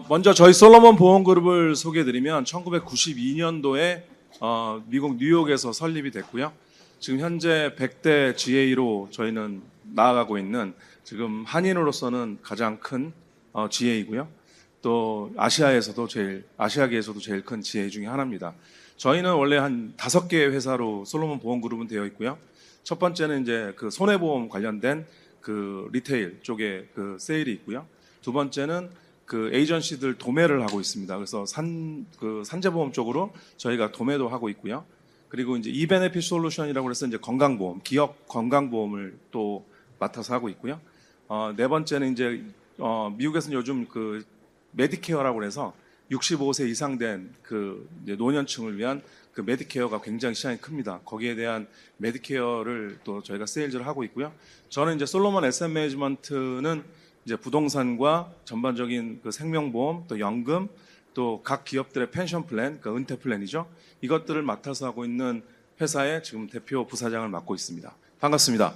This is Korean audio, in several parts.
먼저 저희 솔로몬 보험그룹을 소개해드리면 1992년도에 미국 뉴욕에서 설립이 됐고요. 지금 현재 100대 GA로 저희는 나아가고 있는 지금 한인으로서는 가장 큰 GA이고요. 또 아시아계에서도 제일 큰 GA 중에 하나입니다. 저희는 원래 한 5개의 회사로 솔로몬 보험그룹은 되어 있고요. 첫 번째는 이제 그 손해보험 관련된 그 리테일 쪽에 그 세일이 있고요. 두 번째는 그 에이전시들 도매를 하고 있습니다. 그래서 산재보험 쪽으로 저희가 도매도 하고 있고요. 그리고 이제 이베네핏 솔루션이라고 해서 이제 건강보험, 기업 건강보험을 또 맡아서 하고 있고요. 네 번째는 이제 미국에서는 요즘 그 메디케어라고 해서 65세 이상 된 그 노년층을 위한 그 메디케어가 굉장히 시장이 큽니다. 거기에 대한 메디케어를 또 저희가 세일즈를 하고 있고요. 저는 이제 솔로몬 에셋 매니지먼트는 이제 부동산과 전반적인 그 생명보험, 또 연금, 또 각 기업들의 펜션 플랜, 그 은퇴 플랜이죠. 이것들을 맡아서 하고 있는 회사의 지금 대표 부사장을 맡고 있습니다. 반갑습니다.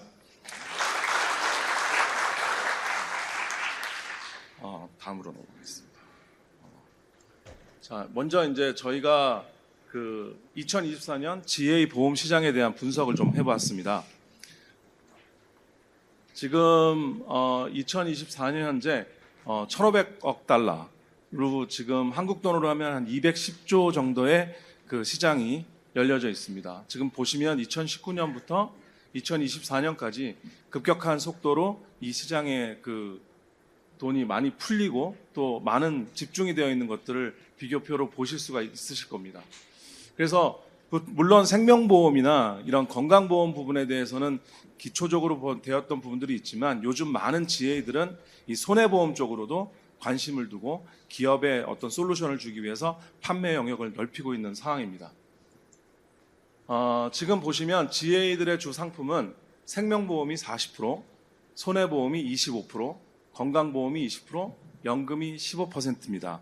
다음으로 넘어가겠습니다. 자, 먼저 이제 저희가 그 2024년 GA 보험 시장에 대한 분석을 좀 해봤습니다. 지금 2024년 현재 1,500억 달러로 지금 한국 돈으로 하면 한 210조 정도의 그 시장이 열려져 있습니다. 지금 보시면 2019년부터 2024년까지 급격한 속도로 이 시장에 그 돈이 많이 풀리고 또 많은 집중이 되어 있는 것들을 비교표로 보실 수가 있으실 겁니다. 그래서 물론 생명보험이나 이런 건강보험 부분에 대해서는 기초적으로 되었던 부분들이 있지만 요즘 많은 GA들은 이 손해보험 쪽으로도 관심을 두고 기업에 어떤 솔루션을 주기 위해서 판매 영역을 넓히고 있는 상황입니다. 지금 보시면 GA들의 주 상품은 생명보험이 40%, 손해보험이 25%, 건강보험이 20%, 연금이 15%입니다.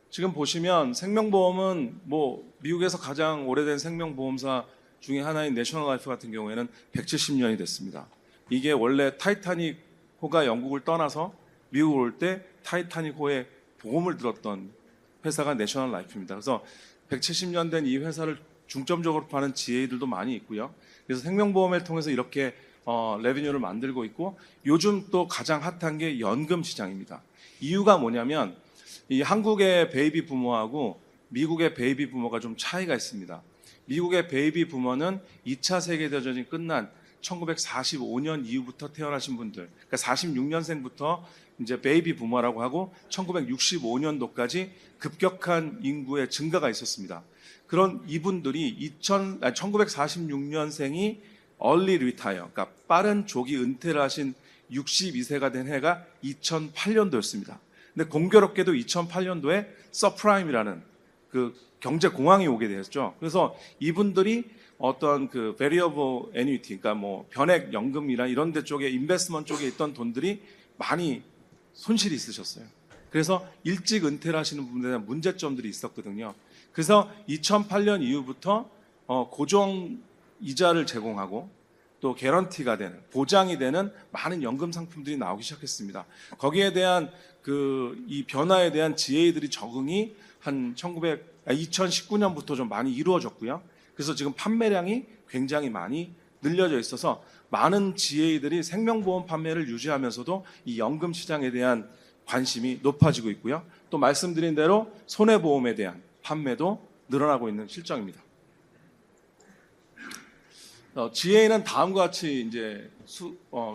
지금 보시면 생명보험은 뭐 미국에서 가장 오래된 생명보험사 중에 하나인 내셔널 라이프 같은 경우에는 170년이 됐습니다. 이게 원래 타이타닉호가 영국을 떠나서 미국 올 때 타이타닉호의 보험을 들었던 회사가 내셔널 라이프입니다. 그래서 170년 된 이 회사를 중점적으로 파는 GA들도 많이 있고요. 그래서 생명보험을 통해서 이렇게 레비뉴를 만들고 있고 요즘 또 가장 핫한 게 연금 시장입니다. 이유가 뭐냐면 이 한국의 베이비 부모하고 미국의 베이비 부모가 좀 차이가 있습니다. 미국의 베이비 부모는 2차 세계대전이 끝난 1945년 이후부터 태어나신 분들, 그러니까 46년생부터 이제 베이비 부모라고 하고 1965년도까지 급격한 인구의 증가가 있었습니다. 그런 이분들이 1946년생이 얼리 리타이어, 그러니까 빠른 조기 은퇴를 하신 62세가 된 해가 2008년도였습니다. 근데 공교롭게도 2008년도에 서프라임이라는 그 경제 공황이 오게 되었죠. 그래서 이분들이 어떤 그 variable annuity, 그러니까 뭐 변액 연금이나 이런 데 쪽에 인베스트먼트 쪽에 있던 돈들이 많이 손실이 있으셨어요. 그래서 일찍 은퇴를 하시는 분들에 대한 문제점들이 있었거든요. 그래서 2008년 이후부터 고정 이자를 제공하고 또 개런티가 되는, 보장이 되는 많은 연금 상품들이 나오기 시작했습니다. 거기에 대한 이 변화에 대한 GA들이 적응이 한 2019년부터 좀 많이 이루어졌고요. 그래서 지금 판매량이 굉장히 많이 늘려져 있어서 많은 GA들이 생명보험 판매를 유지하면서도 이 연금 시장에 대한 관심이 높아지고 있고요. 또 말씀드린 대로 손해보험에 대한 판매도 늘어나고 있는 실정입니다. GA는 다음과 같이 이제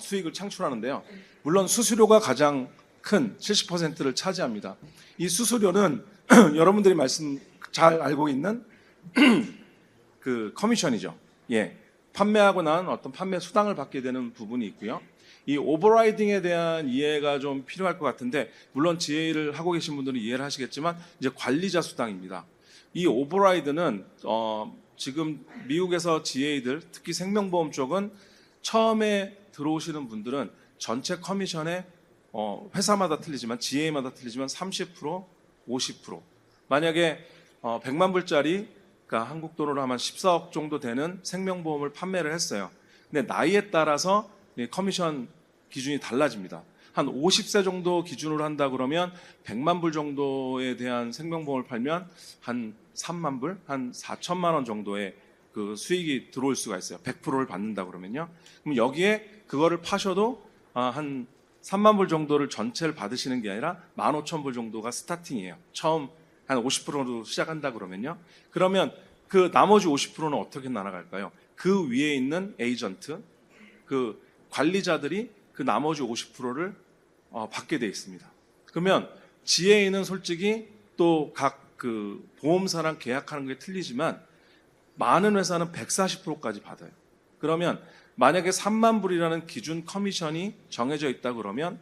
수익을 창출하는데요. 물론 수수료가 가장 큰 70%를 차지합니다. 이 수수료는 여러분들이 잘 알고 있는 그 커미션이죠. 예. 판매하고 난 어떤 판매 수당을 받게 되는 부분이 있고요. 이 오버라이딩에 대한 이해가 좀 필요할 것 같은데 물론 GA를 하고 계신 분들은 이해를 하시겠지만 이제 관리자 수당입니다. 이 오버라이드는 지금 미국에서 GA들 특히 생명보험 쪽은 처음에 들어오시는 분들은 전체 커미션에 회사마다 틀리지만 GA마다 틀리지만 30%, 50% 만약에 100만 불짜리 그러니까 한국 돈으로 하면 14억 정도 되는 생명보험을 판매를 했어요. 근데 나이에 따라서 커미션 기준이 달라집니다. 한 50세 정도 기준으로 한다 그러면 100만 불 정도에 대한 생명보험을 팔면 한 3만 불, 한 4천만 원 정도의 그 수익이 들어올 수가 있어요. 100%를 받는다 그러면요. 그럼 여기에 그거를 파셔도 한 3만 불 정도를 전체를 받으시는 게 아니라 15,000불 정도가 스타팅이에요. 처음 한 50%로 시작한다 그러면요. 그러면 그 나머지 50%는 어떻게 날아갈까요? 그 위에 있는 에이전트, 그 관리자들이 그 나머지 50%를 받게 돼 있습니다. 그러면 GA는 솔직히 또 각 그 보험사랑 계약하는 게 틀리지만 많은 회사는 140%까지 받아요. 그러면 만약에 3만 불이라는 기준 커미션이 정해져 있다 그러면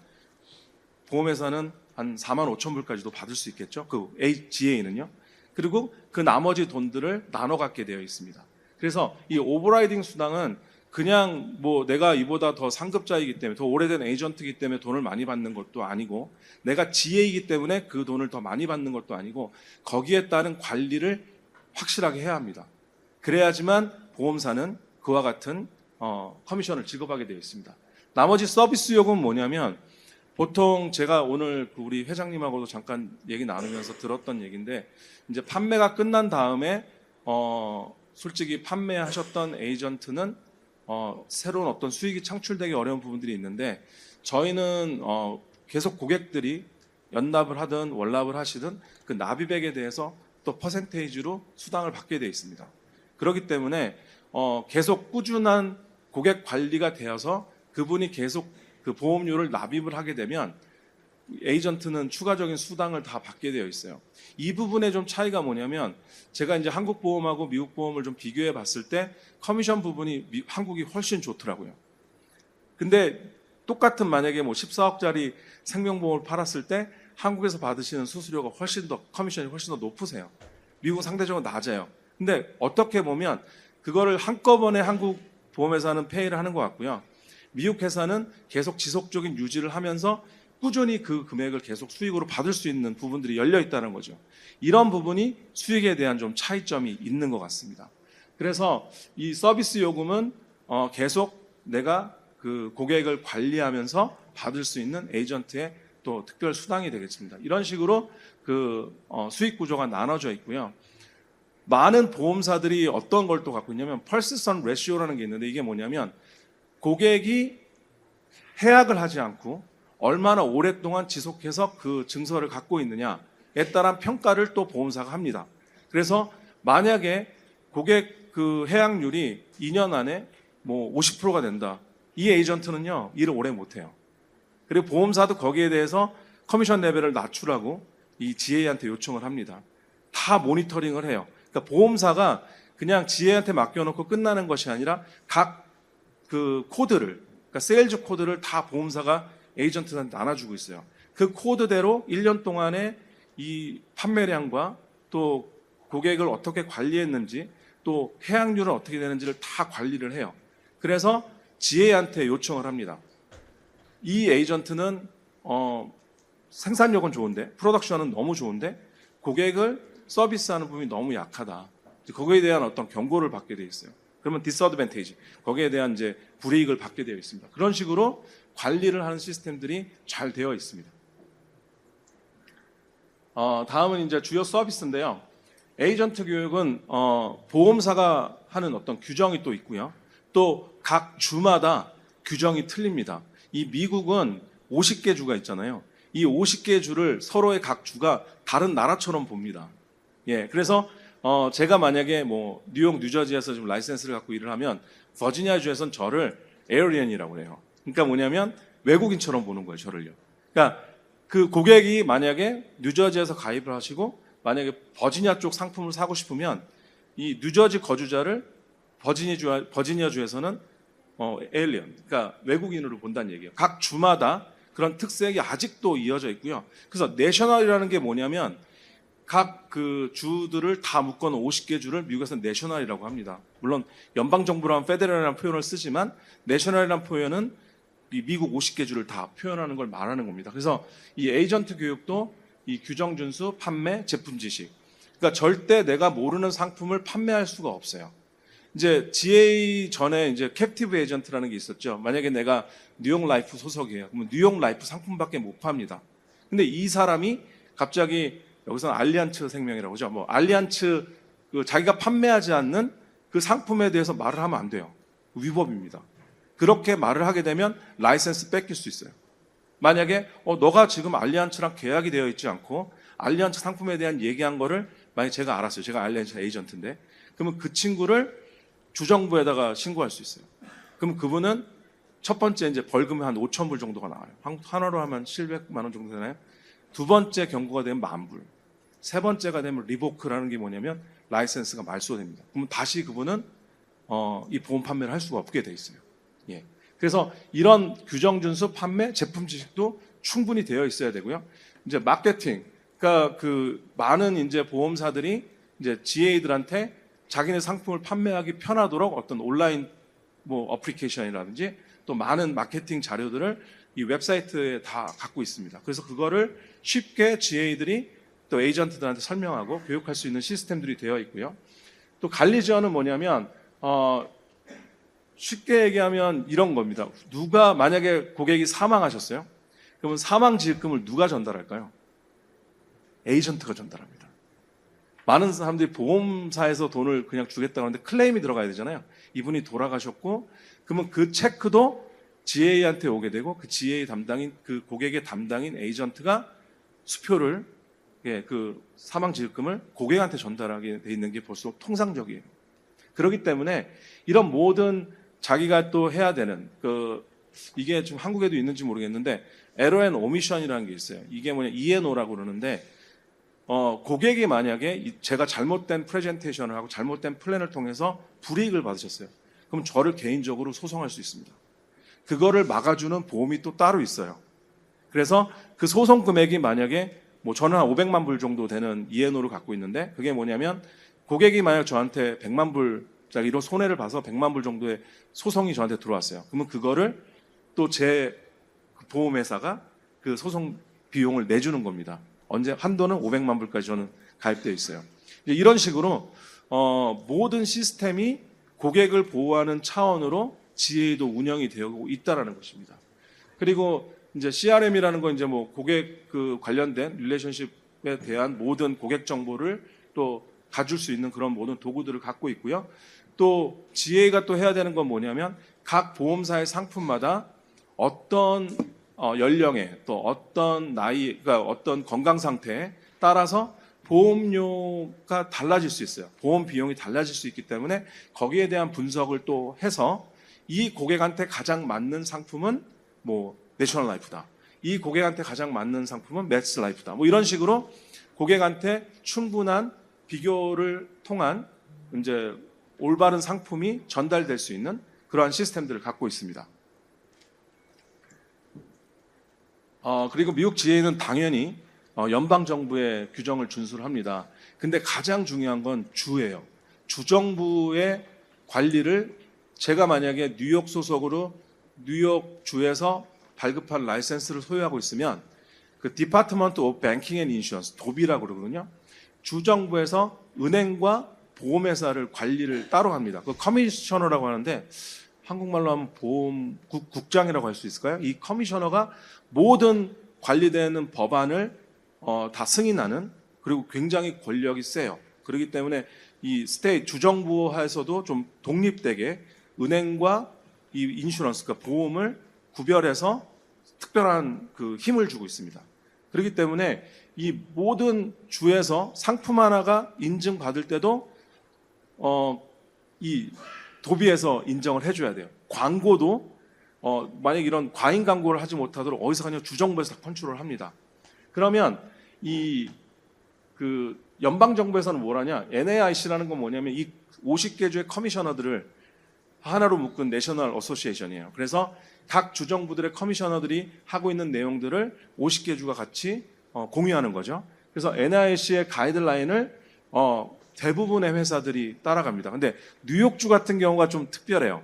보험회사는 한 4만 5천 불까지도 받을 수 있겠죠. 그 GA는요. 그리고 그 나머지 돈들을 나눠 갖게 되어 있습니다. 그래서 이 오버라이딩 수당은 그냥 뭐 내가 이보다 더 상급자이기 때문에 더 오래된 에이전트이기 때문에 돈을 많이 받는 것도 아니고 내가 GA이기 때문에 그 돈을 더 많이 받는 것도 아니고 거기에 따른 관리를 확실하게 해야 합니다. 그래야지만 보험사는 그와 같은 커미션을 지급하게 되어 있습니다. 나머지 서비스 요금은 뭐냐면 보통 제가 오늘 우리 회장님하고도 잠깐 얘기 나누면서 들었던 얘기인데 이제 판매가 끝난 다음에 솔직히 판매하셨던 에이전트는 새로운 어떤 수익이 창출되기 어려운 부분들이 있는데 저희는 계속 고객들이 연납을 하든 월납을 하시든 그 납입액에 대해서 또 퍼센테이지로 수당을 받게 되어 있습니다. 그렇기 때문에 계속 꾸준한 고객 관리가 되어서 그분이 계속 그 보험료를 납입을 하게 되면 에이전트는 추가적인 수당을 다 받게 되어 있어요. 이 부분에 좀 차이가 뭐냐면 제가 이제 한국 보험하고 미국 보험을 좀 비교해 봤을 때 커미션 부분이 한국이 훨씬 좋더라고요. 근데 똑같은 만약에 뭐 14억짜리 생명보험을 팔았을 때 한국에서 받으시는 수수료가 훨씬 더 커미션이 훨씬 더 높으세요. 미국은 상대적으로 낮아요. 근데 어떻게 보면 그거를 한꺼번에 한국 보험회사는 페이를 하는 것 같고요. 미국 회사는 계속 지속적인 유지를 하면서 꾸준히 그 금액을 계속 수익으로 받을 수 있는 부분들이 열려 있다는 거죠. 이런 부분이 수익에 대한 좀 차이점이 있는 것 같습니다. 그래서 이 서비스 요금은 계속 내가 그 고객을 관리하면서 받을 수 있는 에이전트의 또 특별 수당이 되겠습니다. 이런 식으로 그 수익 구조가 나눠져 있고요. 많은 보험사들이 어떤 걸 또 갖고 있냐면 펄스선 레시오라는 게 있는데 이게 뭐냐면 고객이 해약을 하지 않고 얼마나 오랫동안 지속해서 그 증서를 갖고 있느냐에 따른 평가를 또 보험사가 합니다. 그래서 만약에 고객 그 해약률이 2년 안에 뭐 50%가 된다. 이 에이전트는요, 일을 오래 못 해요. 그리고 보험사도 거기에 대해서 커미션 레벨을 낮추라고 이 GA한테 요청을 합니다. 다 모니터링을 해요. 그러니까 보험사가 그냥 GA한테 맡겨놓고 끝나는 것이 아니라 각 그 코드를, 그러니까 세일즈 코드를 다 보험사가 에이전트한테 나눠주고 있어요. 그 코드대로 1년 동안에 이 판매량과 또 고객을 어떻게 관리했는지 또 해약률은 어떻게 되는지를 다 관리를 해요. 그래서 GA한테 요청을 합니다. 이 에이전트는 생산력은 좋은데 프로덕션은 너무 좋은데 고객을 서비스하는 부분이 너무 약하다. 거기에 대한 어떤 경고를 받게 되어 있어요. 그러면 디스어드밴테이지, 거기에 대한 이제 불이익을 받게 되어 있습니다. 그런 식으로 관리를 하는 시스템들이 잘 되어 있습니다. 다음은 이제 주요 서비스인데요. 에이전트 교육은 보험사가 하는 어떤 규정이 또 있고요. 또 각 주마다 규정이 틀립니다. 이 미국은 50개 주가 있잖아요. 이 50개 주를 서로의 각 주가 다른 나라처럼 봅니다. 예, 그래서 제가 만약에 뭐 뉴욕, 뉴저지에서 지금 라이센스를 갖고 일을 하면 버지니아 주에서는 저를 에어리언이라고 해요. 그러니까 뭐냐면 외국인처럼 보는 거예요, 저를요. 그러니까 그 고객이 만약에 뉴저지에서 가입을 하시고 만약에 버지니아 쪽 상품을 사고 싶으면 이 뉴저지 거주자를 버지니아 주에서는 에일리언, 그러니까 외국인으로 본다는 얘기예요. 각 주마다 그런 특색이 아직도 이어져 있고요. 그래서 내셔널이라는 게 뭐냐면 각 그 주들을 다 묶어놓은 50개 주를 미국에서는 내셔널이라고 합니다. 물론 연방정부라는 페데럴이라는 표현을 쓰지만 내셔널이라는 표현은 이 미국 50개 주를 다 표현하는 걸 말하는 겁니다. 그래서 이 에이전트 교육도 이 규정 준수, 판매, 제품 지식. 그러니까 절대 내가 모르는 상품을 판매할 수가 없어요. 이제 GA 전에 이제 캡티브 에이전트라는 게 있었죠. 만약에 내가 뉴욕 라이프 소속이에요. 그러면 뉴욕 라이프 상품밖에 못 팝니다. 근데 이 사람이 갑자기 여기서는 알리안츠 생명이라고 하죠. 뭐 알리안츠 그 자기가 판매하지 않는 그 상품에 대해서 말을 하면 안 돼요. 위법입니다. 그렇게 말을 하게 되면 라이센스 뺏길 수 있어요. 만약에 너가 지금 알리안츠랑 계약이 되어 있지 않고 알리안츠 상품에 대한 얘기한 거를 만약에 제가 알았어요. 제가 알리안츠 에이전트인데 그러면 그 친구를 주정부에다가 신고할 수 있어요. 그럼 그분은 첫 번째 이제 벌금이 한 5천 불 정도가 나와요. 한화로 하면 700만 원 정도 되나요? 두 번째 경고가 되면 10,000불. 세 번째가 되면 리보크라는 게 뭐냐면 라이센스가 말소됩니다. 그러면 다시 그분은 이 보험 판매를 할 수가 없게 돼 있어요. 예. 그래서 이런 규정 준수, 판매, 제품 지식도 충분히 되어 있어야 되고요. 이제 마케팅, 그러니까 그 많은 이제 보험사들이 이제 GA들한테 자기네 상품을 판매하기 편하도록 어떤 온라인 뭐 어플리케이션이라든지 또 많은 마케팅 자료들을 이 웹사이트에 다 갖고 있습니다. 그래서 그거를 쉽게 GA들이 또 에이전트들한테 설명하고 교육할 수 있는 시스템들이 되어 있고요. 또 관리 지원은 뭐냐면 쉽게 얘기하면 이런 겁니다. 누가 만약에 고객이 사망하셨어요? 그러면 사망지급금을 누가 전달할까요? 에이전트가 전달합니다. 많은 사람들이 보험사에서 돈을 그냥 주겠다고 하는데 클레임이 들어가야 되잖아요. 이분이 돌아가셨고 그러면 그 체크도 GA한테 오게 되고 그 GA 담당인 그 고객의 담당인 에이전트가 수표를 그 사망지급금을 고객한테 전달하게 돼 있는 게 벌써 통상적이에요. 그렇기 때문에 이런 모든 자기가 또 해야 되는 이게 지금 한국에도 있는지 모르겠는데 에러 앤 오미션이라는 게 있어요. 이게 뭐냐 E&O라고 그러는데 고객이 만약에 제가 잘못된 프레젠테이션을 하고 잘못된 플랜을 통해서 불이익을 받으셨어요. 그럼 저를 개인적으로 소송할 수 있습니다. 그거를 막아주는 보험이 또 따로 있어요. 그래서 그 소송 금액이 만약에 뭐 저는 한 500만 불 정도 되는 E&O를 갖고 있는데 그게 뭐냐면 고객이 만약 저한테 100만 불짜리로 손해를 봐서 100만 불 정도의 소송이 저한테 들어왔어요. 그러면 그거를 또 제 보험회사가 그 소송 비용을 내주는 겁니다. 언제 한도는 500만 불까지 저는 가입되어 있어요. 이런 식으로 모든 시스템이 고객을 보호하는 차원으로 GA도 운영이 되고 있다라는 것입니다. 그리고 이제 CRM이라는 건 이제 뭐 고객 그 관련된 릴레이션십에 대한 모든 고객 정보를 또 가줄 수 있는 그런 모든 도구들을 갖고 있고요. 또 GA가 또 해야 되는 건 뭐냐면 각 보험사의 상품마다 어떤 연령에 또 어떤 나이, 그러니까 어떤 건강 상태에 따라서 보험료가 달라질 수 있어요. 보험 비용이 달라질 수 있기 때문에 거기에 대한 분석을 또 해서 이 고객한테 가장 맞는 상품은 뭐 내셔널 라이프다. 이 고객한테 가장 맞는 상품은 매스 라이프다. 뭐 이런 식으로 고객한테 충분한 비교를 통한 이제 올바른 상품이 전달될 수 있는 그러한 시스템들을 갖고 있습니다. 그리고 미국 GA는 당연히 연방 정부의 규정을 준수를 합니다. 근데 가장 중요한 건 주예요. 주정부의 관리를 제가 만약에 뉴욕 소속으로 뉴욕 주에서 발급한 라이센스를 소유하고 있으면 그 Department of Banking and Insurance, 도비라고 그러거든요. 주정부에서 은행과 보험회사를 관리를 따로 합니다. 그 커미셔너라고 하는데 한국말로 하면 보험국장이라고 할 수 있을까요? 이 커미셔너가 모든 관리되는 법안을 다 승인하는 그리고 굉장히 권력이 세요. 그렇기 때문에 이 스테이트 주정부에서도 좀 독립되게 은행과 이 인슈런스, 그러니까 보험을 구별해서 특별한 그 힘을 주고 있습니다. 그렇기 때문에 이 모든 주에서 상품 하나가 인증받을 때도 이 도비에서 인정을 해줘야 돼요. 광고도 만약 이런 과잉 광고를 하지 못하도록 어디서 그냥 주정부에서 다 컨트롤을 합니다. 그러면 이 그 연방 정부에서는 뭘 하냐? NAIC라는 건 뭐냐면 이 50개 주의 커미셔너들을 하나로 묶은 내셔널 어소시에이션이에요. 그래서 각 주정부들의 커미셔너들이 하고 있는 내용들을 50개 주가 같이 공유하는 거죠. 그래서 NIC의 가이드라인을 대부분의 회사들이 따라갑니다. 근데 뉴욕주 같은 경우가 좀 특별해요.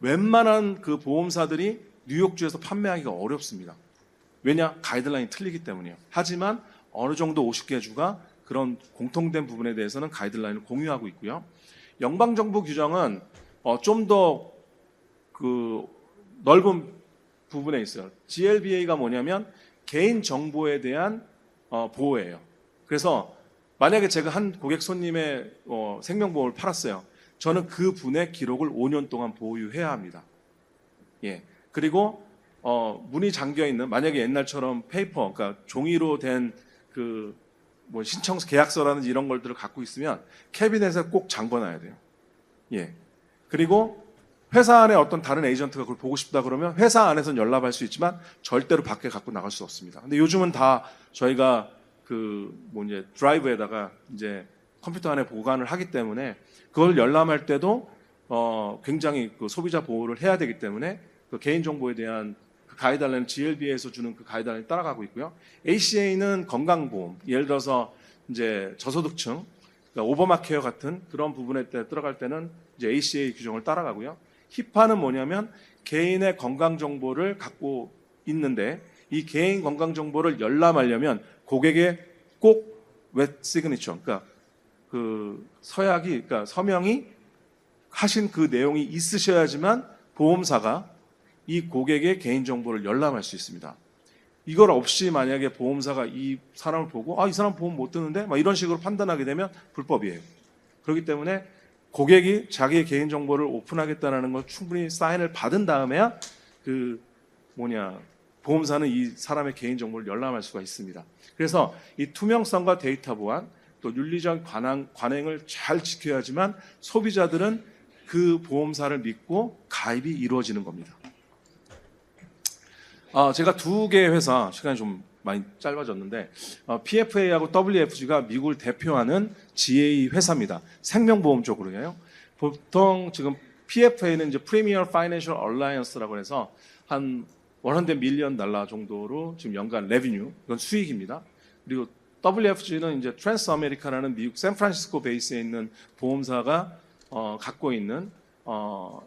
웬만한 그 보험사들이 뉴욕주에서 판매하기가 어렵습니다. 왜냐? 가이드라인이 틀리기 때문이에요. 하지만 어느 정도 50개 주가 그런 공통된 부분에 대해서는 가이드라인을 공유하고 있고요. 연방정부 규정은 좀 더 그 넓은 부분에 있어요. GLBA가 뭐냐면 개인 정보에 대한 보호예요. 그래서 만약에 제가 한 고객 손님의 생명보험을 팔았어요. 저는 그 분의 기록을 5년 동안 보유해야 합니다. 예. 그리고 문이 잠겨 있는, 만약에 옛날처럼 페이퍼, 그러니까 종이로 된 그 뭐 신청서 계약서라든지 이런 것들을 갖고 있으면 캐비넷에 꼭 잠궈놔야 돼요. 예. 그리고 회사 안에 어떤 다른 에이전트가 그걸 보고 싶다 그러면 회사 안에서는 연락할 수 있지만 절대로 밖에 갖고 나갈 수 없습니다. 근데 요즘은 다 저희가 이제 드라이브에다가 이제 컴퓨터 안에 보관을 하기 때문에 그걸 열람할 때도 굉장히 그 소비자 보호를 해야 되기 때문에 그 개인 정보에 대한 그 가이드라인, GLB에서 주는 그 가이드라인을 따라가고 있고요. ACA는 건강보험, 예를 들어서 이제 저소득층, 그러니까 오버마케어 같은 그런 부분에 들어갈 때는 이제 ACA 규정을 따라가고요. 히파는 뭐냐면 개인의 건강 정보를 갖고 있는데 이 개인 건강 정보를 열람하려면 고객의 꼭 웹 시그니처, 그러니까 그 서약이, 그러니까 서명이 하신 그 내용이 있으셔야지만 보험사가 이 고객의 개인 정보를 열람할 수 있습니다. 이걸 없이 만약에 보험사가 이 사람을 보고 이 사람 보험 못 드는데 막 이런 식으로 판단하게 되면 불법이에요. 그렇기 때문에 고객이 자기의 개인 정보를 오픈하겠다는 걸 충분히 사인을 받은 다음에야 보험사는 이 사람의 개인 정보를 열람할 수가 있습니다. 그래서 이 투명성과 데이터 보안, 또 윤리적 관행을 잘 지켜야지만 소비자들은 그 보험사를 믿고 가입이 이루어지는 겁니다. 제가 두 개의 회사, 시간이 좀 많이 짧아졌는데 PFA하고 WFG가 미국을 대표하는 GA 회사입니다. 생명보험 쪽으로요. 보통 지금 PFA는 이제 Premier Financial Alliance라고 해서 한 $100 밀리언 정도로 지금 연간 레비뉴, 이건 수익입니다. 그리고 WFG는 이제 트랜스 아메리카라는 미국 샌프란시스코 베이스에 있는 보험사가 갖고 있는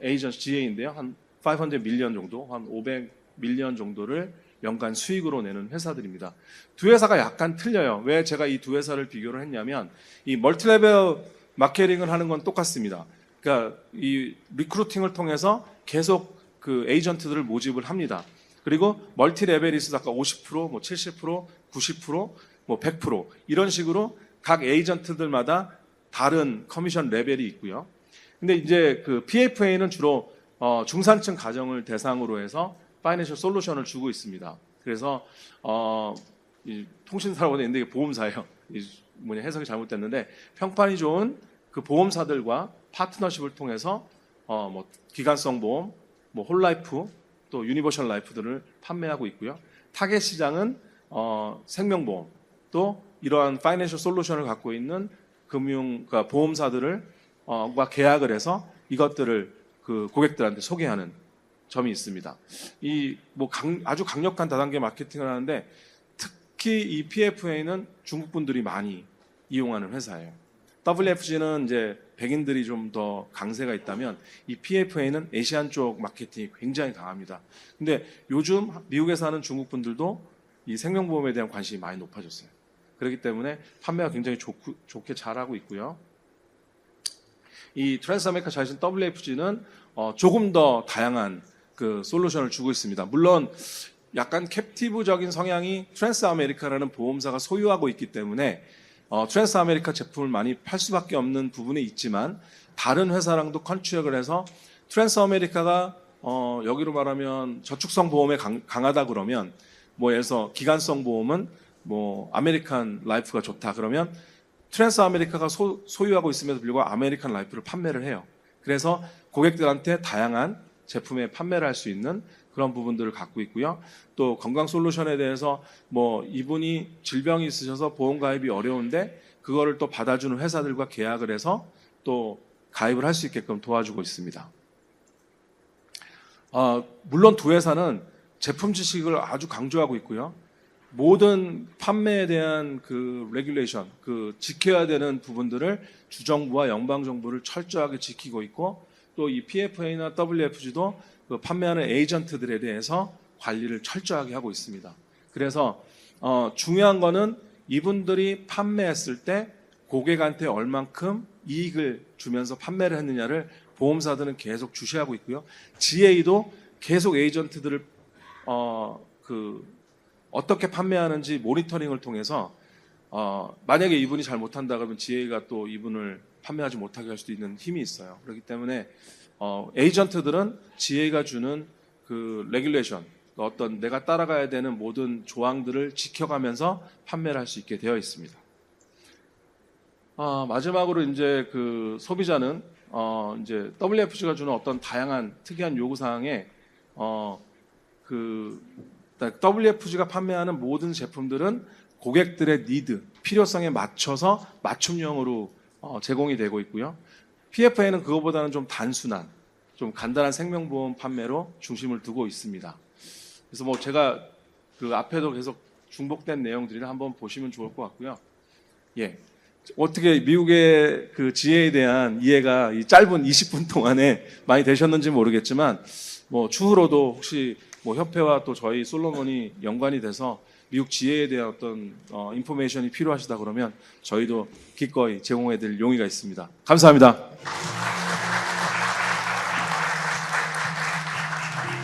에이전트 GA인데요. 한 $500 밀리언 정도, 한 $500 밀리언 정도를 연간 수익으로 내는 회사들입니다. 두 회사가 약간 틀려요. 왜 제가 이 두 회사를 비교를 했냐면 이 멀티레벨 마케팅을 하는 건 똑같습니다. 그러니까 이 리크루팅을 통해서 계속 그 에이전트들을 모집을 합니다. 그리고 멀티레벨이 있어서 아까 50%, 뭐 70%, 90%, 뭐 100% 이런 식으로 각 에이전트들마다 다른 커미션 레벨이 있고요. 근데 이제 그 PFA는 주로 중산층 가정을 대상으로 해서 파이낸셜 솔루션을 주고 있습니다. 그래서 이 통신사라고 했는데 이게 보험사예요. 해석이 잘못됐는데 평판이 좋은 그 보험사들과 파트너십을 통해서 뭐 기간성 보험, 뭐 홀라이프, 또 유니버셜 라이프들을 판매하고 있고요. 타겟 시장은 생명보험, 또 이러한 파이낸셜 솔루션을 갖고 있는 그러니까 보험사들을 과 계약을 해서 이것들을 그 고객들한테 소개하는 점이 있습니다. 아주 강력한 다단계 마케팅을 하는데 특히 이 PFA는 중국 분들이 많이 이용하는 회사예요. WFG는 이제 백인들이 좀 더 강세가 있다면 이 PFA는 아시안 쪽 마케팅이 굉장히 강합니다. 근데 요즘 미국에 사는 중국 분들도 이 생명보험에 대한 관심이 많이 높아졌어요. 그렇기 때문에 판매가 굉장히 좋게 잘하고 있고요. 이 트랜스아메리카 자이슨 WFG는 조금 더 다양한 그 솔루션을 주고 있습니다. 물론 약간 캡티브적인 성향이 트랜스아메리카라는 보험사가 소유하고 있기 때문에 트랜스아메리카 제품을 많이 팔 수밖에 없는 부분이 있지만 다른 회사랑도 컨트랙을 해서 트랜스아메리카가 여기로 말하면 저축성 보험에 강하다 그러면 뭐 예를 들어서 기간성 보험은 뭐 아메리칸 라이프가 좋다 그러면 트랜스아메리카가 소유하고 있음에도 불구하고 아메리칸 라이프를 판매를 해요. 그래서 고객들한테 다양한 제품에 판매를 할 수 있는 그런 부분들을 갖고 있고요. 또 건강 솔루션에 대해서 뭐 이분이 질병이 있으셔서 보험 가입이 어려운데 그거를 또 받아주는 회사들과 계약을 해서 또 가입을 할 수 있게끔 도와주고 있습니다. 물론 두 회사는 제품 지식을 아주 강조하고 있고요. 모든 판매에 대한 그 레귤레이션, 그 지켜야 되는 부분들을 주정부와 연방정부를 철저하게 지키고 있고 또 이 PFA나 WFG도 그 판매하는 에이전트들에 대해서 관리를 철저하게 하고 있습니다. 그래서 중요한 거는 이분들이 판매했을 때 고객한테 얼만큼 이익을 주면서 판매를 했느냐를 보험사들은 계속 주시하고 있고요. GA도 계속 에이전트들을 어떻게 판매하는지 모니터링을 통해서 만약에 이분이 잘 못한다 그러면 GA가 또 이분을 판매하지 못하게 할 수도 있는 힘이 있어요. 그렇기 때문에 에이전트들은 GA가 주는 그 레귤레이션, 어떤 내가 따라가야 되는 모든 조항들을 지켜가면서 판매를 할 수 있게 되어 있습니다. 마지막으로 이제 그 소비자는 이제 WFG가 주는 어떤 다양한 특이한 요구 사항에 WFG가 판매하는 모든 제품들은 고객들의 니드, 필요성에 맞춰서 맞춤형으로 제공이 되고 있고요. PFA는 그거보다는 좀 단순한, 좀 간단한 생명보험 판매로 중심을 두고 있습니다. 그래서 뭐 제가 그 앞에도 계속 중복된 내용들을 한번 보시면 좋을 것 같고요. 예. 어떻게 미국의 그 GA에 대한 이해가 이 짧은 20분 동안에 많이 되셨는지 모르겠지만, 뭐 추후로도 혹시 뭐 협회와 또 저희 솔로몬이 연관이 돼서 미국 GA에 대한 어떤 인포메이션이 필요하시다 그러면 저희도 기꺼이 제공해 드릴 용의가 있습니다. 감사합니다.